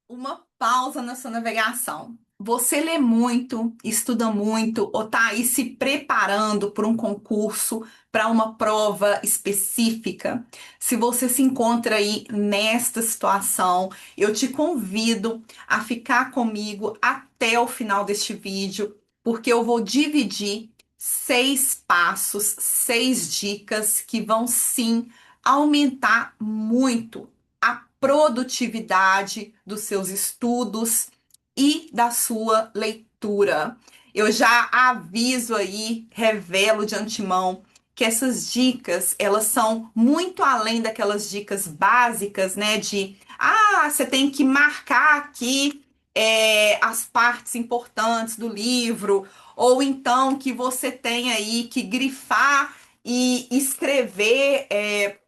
Uma pausa na sua navegação. Você lê muito, estuda muito, ou está aí se preparando para um concurso, para uma prova específica? Se você se encontra aí nesta situação, eu te convido a ficar comigo até o final deste vídeo, porque eu vou dividir 6 passos, 6 dicas que vão sim aumentar muito a produtividade dos seus estudos e da sua leitura. Eu já aviso aí, revelo de antemão que essas dicas, elas são muito além daquelas dicas básicas, né, de você tem que marcar aqui as partes importantes do livro, ou então que você tem aí que grifar e escrever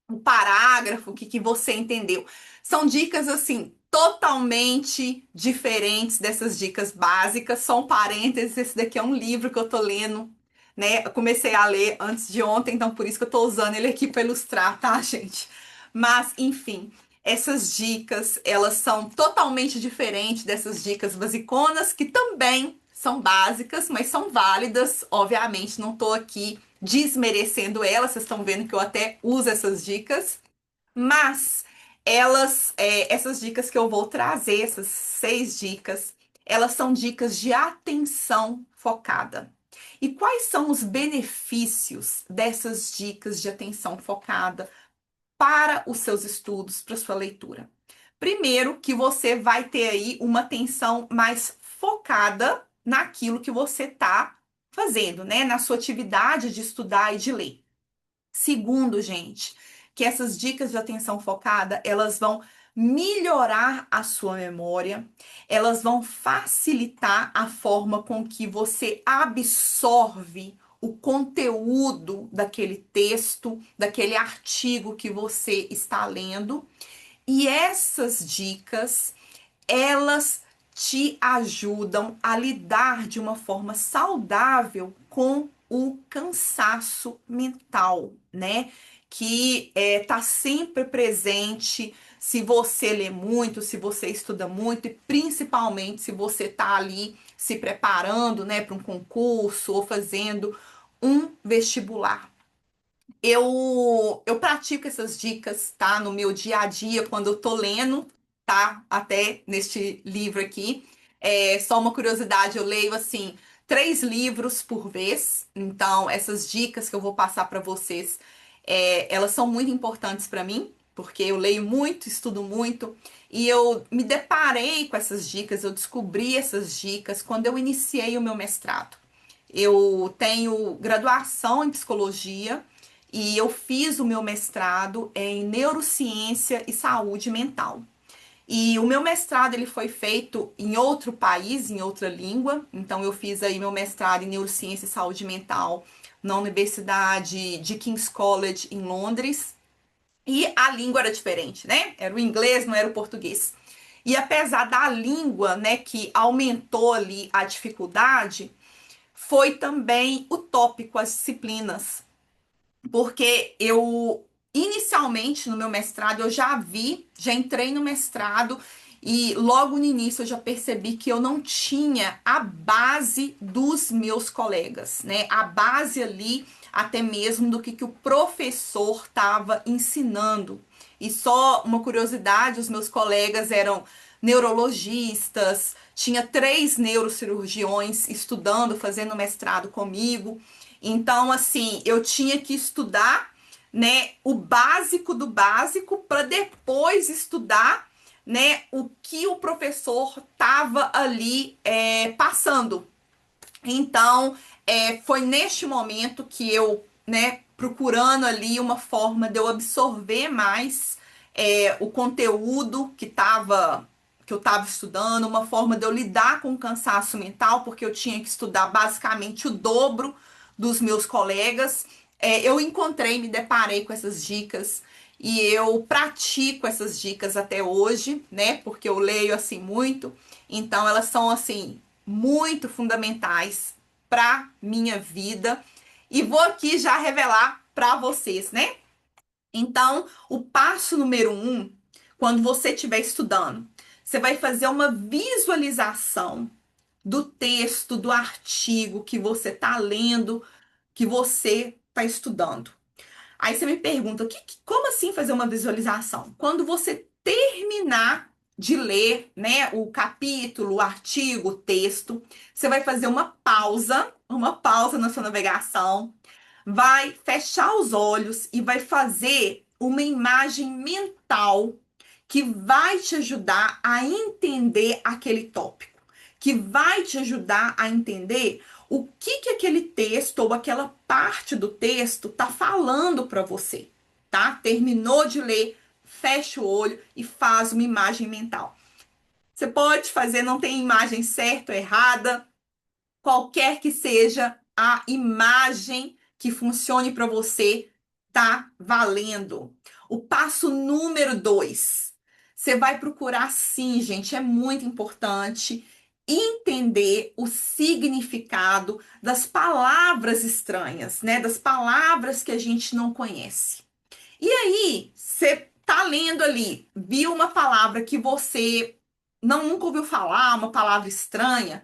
um parágrafo, que você entendeu. São dicas assim totalmente diferentes dessas dicas básicas. Só um parênteses, esse daqui é um livro que eu tô lendo, né? Eu comecei a ler antes de ontem, então por isso que eu tô usando ele aqui para ilustrar, tá, gente? Mas, enfim, essas dicas, elas são totalmente diferentes dessas dicas basiconas, que também são básicas, mas são válidas. Obviamente, não tô aqui desmerecendo elas, vocês estão vendo que eu até uso essas dicas, mas essas dicas que eu vou trazer, essas 6 dicas, elas são dicas de atenção focada. E quais são os benefícios dessas dicas de atenção focada para os seus estudos, para sua leitura? Primeiro, que você vai ter aí uma atenção mais focada naquilo que você está fazendo, né? Na sua atividade de estudar e de ler. Segundo, gente, que essas dicas de atenção focada, elas vão melhorar a sua memória, elas vão facilitar a forma com que você absorve o conteúdo daquele texto, daquele artigo que você está lendo. E essas dicas, elas te ajudam a lidar de uma forma saudável com o cansaço mental, né? Que tá sempre presente se você lê muito, se você estuda muito e principalmente se você tá ali se preparando, né, para um concurso ou fazendo um vestibular. Eu pratico essas dicas, tá? No meu dia a dia, quando eu tô lendo, tá? Até neste livro aqui. Só uma curiosidade, eu leio assim 3 livros por vez. Então, essas dicas que eu vou passar para vocês, elas são muito importantes para mim, porque eu leio muito, estudo muito, e eu me deparei com essas dicas, eu descobri essas dicas quando eu iniciei o meu mestrado. Eu tenho graduação em psicologia e eu fiz o meu mestrado em neurociência e saúde mental. E o meu mestrado ele foi feito em outro país, em outra língua. Então eu fiz aí meu mestrado em neurociência e saúde mental na Universidade de King's College em Londres. E a língua era diferente, né? Era o inglês, não era o português. E apesar da língua, né, que aumentou ali a dificuldade, foi também o tópico, as disciplinas, porque eu inicialmente no meu mestrado eu já entrei no mestrado e logo no início eu já percebi que eu não tinha a base dos meus colegas, né? A base ali até mesmo do que o professor estava ensinando. E só uma curiosidade, os meus colegas eram neurologistas, tinha 3 neurocirurgiões estudando, fazendo mestrado comigo. Então, assim, eu tinha que estudar, né, o básico do básico para depois estudar, né, o que o professor estava ali passando. Então, foi neste momento que eu, né, procurando ali uma forma de eu absorver mais o conteúdo que eu estava estudando, uma forma de eu lidar com o cansaço mental, porque eu tinha que estudar basicamente o dobro dos meus colegas. Eu encontrei, me deparei com essas dicas e eu pratico essas dicas até hoje, né? Porque eu leio assim muito, então elas são assim muito fundamentais para minha vida e vou aqui já revelar para vocês, né? Então, o passo número 1, quando você estiver estudando, você vai fazer uma visualização do texto, do artigo que você está lendo, que você está estudando. Aí você me pergunta, como assim fazer uma visualização? Quando você terminar de ler, né, o capítulo, o artigo, o texto, você vai fazer uma pausa na sua navegação, vai fechar os olhos e vai fazer uma imagem mental que vai te ajudar a entender aquele tópico, que vai te ajudar a entender o que aquele texto ou aquela parte do texto tá falando para você, tá? Terminou de ler, fecha o olho e faz uma imagem mental. Você pode fazer, não tem imagem certa ou errada, qualquer que seja a imagem que funcione para você, tá valendo. O passo número 2, você vai procurar sim, gente, é muito importante entender o significado das palavras estranhas, né? Das palavras que a gente não conhece. E aí, você tá lendo ali, viu uma palavra que você nunca ouviu falar, uma palavra estranha,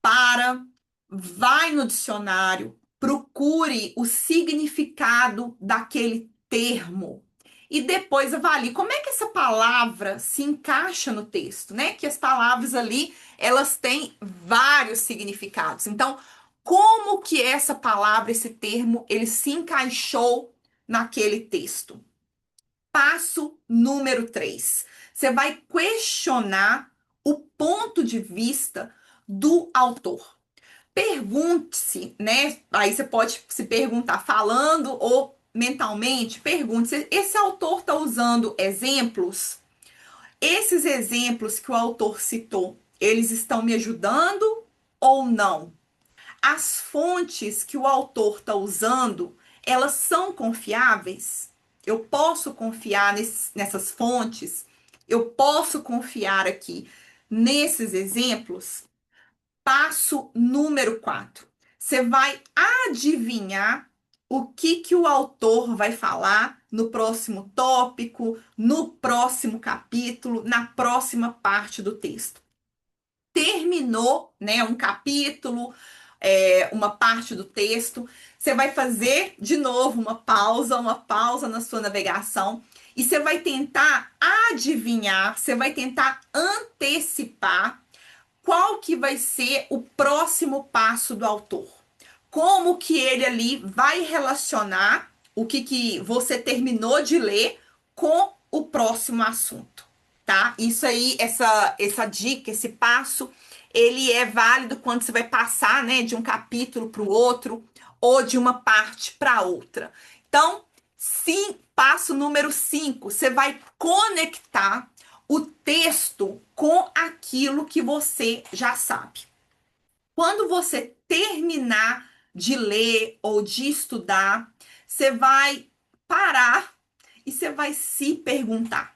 para, vai no dicionário, procure o significado daquele termo e depois avalie como é que essa palavra se encaixa no texto, né? Que as palavras ali, elas têm vários significados. Então, como que essa palavra, esse termo, ele se encaixou naquele texto? Passo número 3. Você vai questionar o ponto de vista do autor. Pergunte-se, né? Aí você pode se perguntar falando ou mentalmente. Pergunte-se: esse autor está usando exemplos? Esses exemplos que o autor citou, eles estão me ajudando ou não? As fontes que o autor está usando, elas são confiáveis? Eu posso confiar nessas fontes? Eu posso confiar aqui nesses exemplos? Passo número 4. Você vai adivinhar o que o autor vai falar no próximo tópico, no próximo capítulo, na próxima parte do texto. Terminou, né, um capítulo, uma parte do texto, você vai fazer de novo uma pausa na sua navegação e você vai tentar adivinhar, você vai tentar antecipar qual que vai ser o próximo passo do autor. Como que ele ali vai relacionar o que você terminou de ler com o próximo assunto, tá? Isso aí, essa dica, esse passo, ele é válido quando você vai passar, né, de um capítulo para o outro ou de uma parte para outra. Então, sim, passo número 5, você vai conectar o texto com aquilo que você já sabe. Quando você terminar de ler ou de estudar, você vai parar e você vai se perguntar: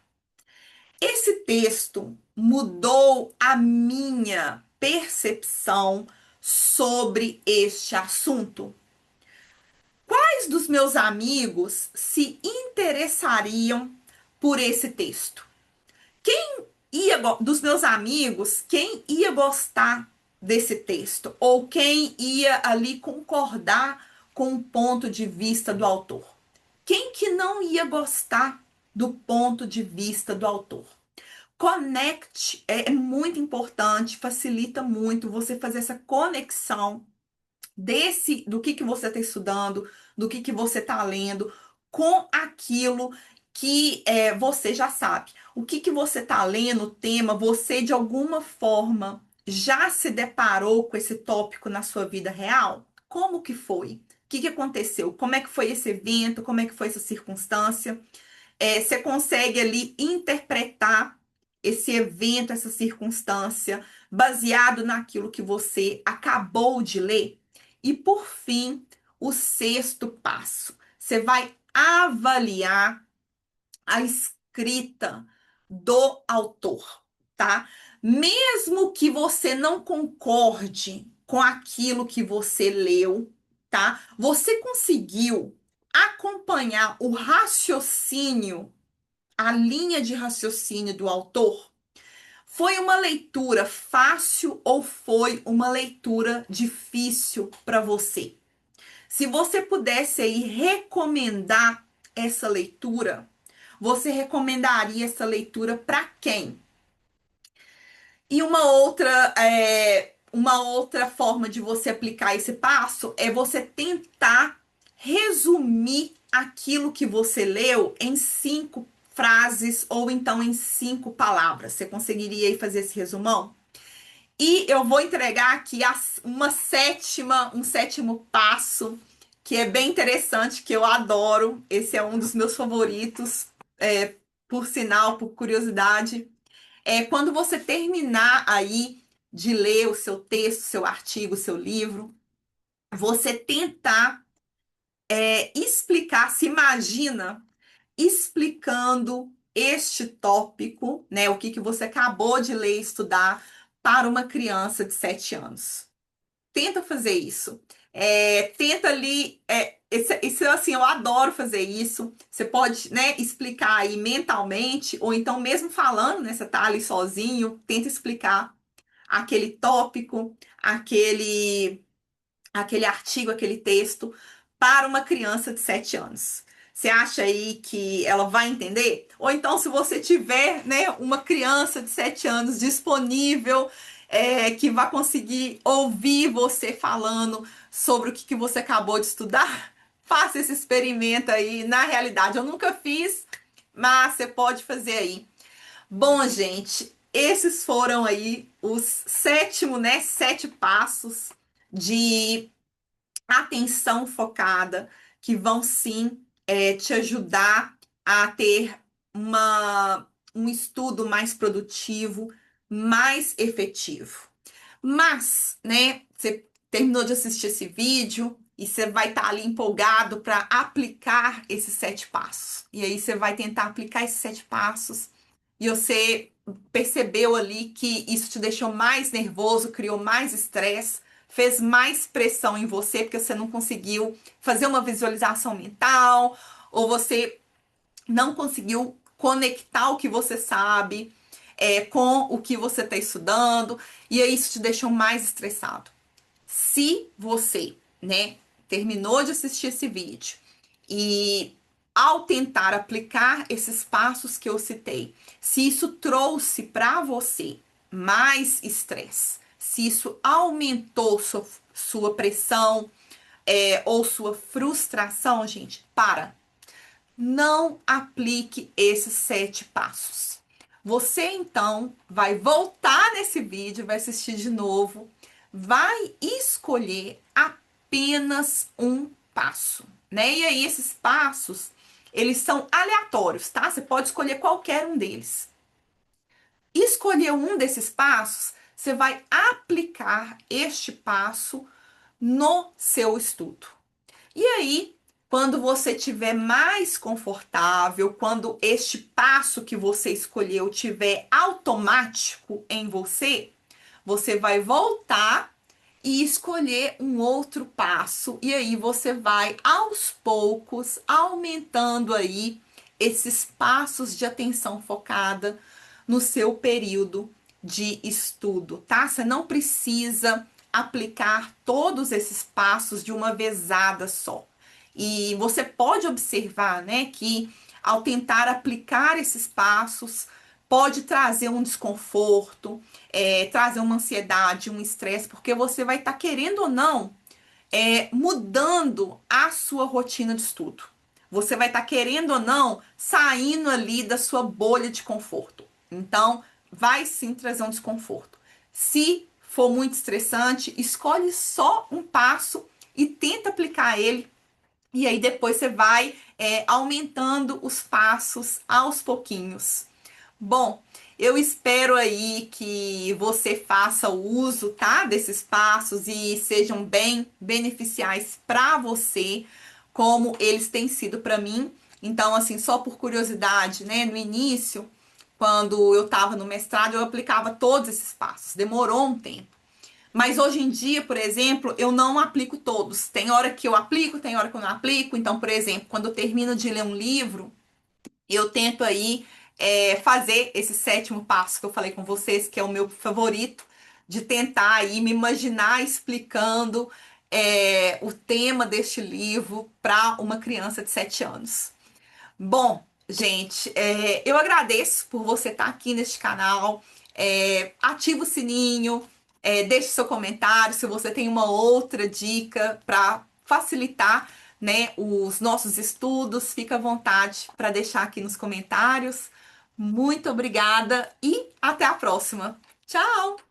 esse texto mudou a minha percepção sobre este assunto? Quais dos meus amigos se interessariam por esse texto? Dos meus amigos, quem ia gostar desse texto? Ou quem ia ali concordar com o ponto de vista do autor? Quem que não ia gostar do ponto de vista do autor? Conecte, é muito importante, facilita muito você fazer essa conexão do que você está estudando, do que você está lendo, com aquilo que você já sabe. O que você está lendo, o tema, você de alguma forma já se deparou com esse tópico na sua vida real? Como que foi? O que aconteceu? Como é que foi esse evento? Como é que foi essa circunstância? Você consegue ali interpretar esse evento, essa circunstância, baseado naquilo que você acabou de ler? E por fim, o sexto passo, você vai avaliar a escrita do autor, tá? Mesmo que você não concorde com aquilo que você leu, tá? Você conseguiu acompanhar o raciocínio, a linha de raciocínio do autor? Foi uma leitura fácil ou foi uma leitura difícil para você? Se você pudesse aí recomendar essa leitura, você recomendaria essa leitura para quem? E uma outra forma de você aplicar esse passo é você tentar resumir aquilo que você leu em 5 frases ou então em 5 palavras. Você conseguiria aí fazer esse resumão? E eu vou entregar aqui um sétimo passo, que é bem interessante, que eu adoro. Esse é um dos meus favoritos, por sinal, por curiosidade. É quando você terminar aí de ler o seu texto, seu artigo, seu livro, você tentar explicar, se imagina explicando este tópico, né, o que você acabou de ler e estudar para uma criança de 7 anos. Tenta fazer isso. Tenta ali. Isso, assim, eu adoro fazer isso. Você pode, né, explicar aí mentalmente, ou então mesmo falando, né? Você tá ali sozinho, tenta explicar aquele tópico, aquele artigo, aquele texto para uma criança de 7 anos. Você acha aí que ela vai entender? Ou então, se você tiver, né, uma criança de 7 anos disponível, que vai conseguir ouvir você falando sobre o que você acabou de estudar, faça esse experimento aí. Na realidade, eu nunca fiz, mas você pode fazer aí. Bom, gente, esses foram aí os sétimo, né, 7 passos de atenção focada que vão sim te ajudar a ter um estudo mais produtivo, mais efetivo. Mas, né, você terminou de assistir esse vídeo e você vai estar ali empolgado para aplicar esses 7 passos. E aí você vai tentar aplicar esses 7 passos e você percebeu ali que isso te deixou mais nervoso, criou mais estresse, fez mais pressão em você porque você não conseguiu fazer uma visualização mental, ou você não conseguiu conectar o que você sabe com o que você está estudando, e aí isso te deixou mais estressado. Se você, né, terminou de assistir esse vídeo e ao tentar aplicar esses passos que eu citei, se isso trouxe para você mais estresse, se isso aumentou sua pressão, ou sua frustração, gente, não aplique esses 7 passos. Você então vai voltar nesse vídeo, vai assistir de novo, vai escolher apenas um passo, né? E aí esses passos, eles são aleatórios, tá? Você pode escolher qualquer um deles. Escolher um desses passos, você vai aplicar este passo no seu estudo. E aí, quando você estiver mais confortável, quando este passo que você escolheu tiver automático em você, você vai voltar e escolher um outro passo. E aí você vai aos poucos aumentando aí esses passos de atenção focada no seu período de estudo, tá? Você não precisa aplicar todos esses passos de uma vezada só. E você pode observar, né, que ao tentar aplicar esses passos, pode trazer um desconforto, trazer uma ansiedade, um estresse, porque você vai estar, querendo ou não, mudando a sua rotina de estudo. Você vai estar, querendo ou não, saindo ali da sua bolha de conforto. Então, vai sim trazer um desconforto. Se for muito estressante, escolhe só um passo e tenta aplicar ele. E aí depois você vai aumentando os passos aos pouquinhos. Bom, eu espero aí que você faça o uso, tá, desses passos e sejam bem beneficiais para você, como eles têm sido para mim. Então, assim, só por curiosidade, né, no início, quando eu estava no mestrado, eu aplicava todos esses passos. Demorou um tempo. Mas hoje em dia, por exemplo, eu não aplico todos. Tem hora que eu aplico, tem hora que eu não aplico. Então, por exemplo, quando eu termino de ler um livro, eu tento aí fazer esse sétimo passo que eu falei com vocês, que é o meu favorito, de tentar aí me imaginar explicando o tema deste livro para uma criança de 7 anos. Bom, gente, eu agradeço por você estar aqui neste canal. Ativa o sininho, deixe seu comentário se você tem uma outra dica para facilitar, né, os nossos estudos. Fica à vontade para deixar aqui nos comentários. Muito obrigada e até a próxima. Tchau!